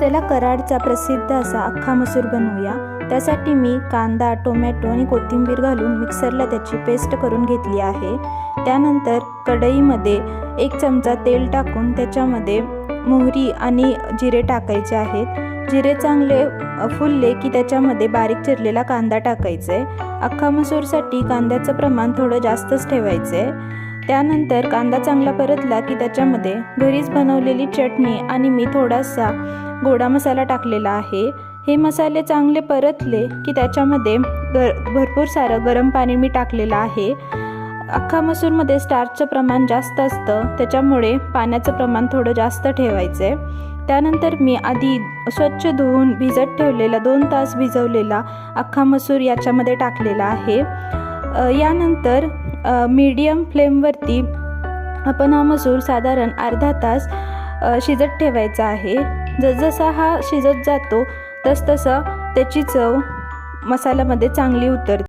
चला कराडचा प्रसिद्ध असा अख्खा मसूर बनवूया। त्यासाठी मी कांदा, टोमॅटो आणि कोथिंबीर घालून मिक्सरला त्याची पेस्ट करून घेतली आहे। त्यानंतर कढईमध्ये 1 चमचा तेल टाकून त्याच्यामध्ये मोहरी आणि जिरे टाकायचे आहेत। जिरे चांगले फुलले की त्याच्यामध्ये बारीक चिरलेला कांदा टाकायचा आहे। अख्खा मसूरसाठी कांद्याचं प्रमाण थोडं जास्तच ठेवायचं आहे। त्यानंतर कांदा चांगला परतला की त्याच्यामध्ये घरीच बनवलेली चटणी आणि मी थोडासा गोडा मसाला टाकलेला आहे। हे मसाले चांगले परतले की त्याच्यामध्ये भरपूर सारं गरम पाणी मी टाकलेलं आहे। अख्खा मसूरमध्ये स्टार्चचं प्रमाण जास्त असतं, त्याच्यामुळे पाण्याचं प्रमाण थोडं जास्त ठेवायचं आहे। त्यानंतर मी आधी स्वच्छ धुवून भिजत ठेवलेला 2 तास भिजवलेला अख्खा मसूर याच्यामध्ये टाकलेला आहे। यानंतर मीडियम फ्लेमवरती आपण हा मसूर साधारण अर्धा तास शिजत ठेवायचा आहे। जसजसा हा शिजत जातो तसतसं त्याची चव मसाल्यामध्ये चांगली उतरते।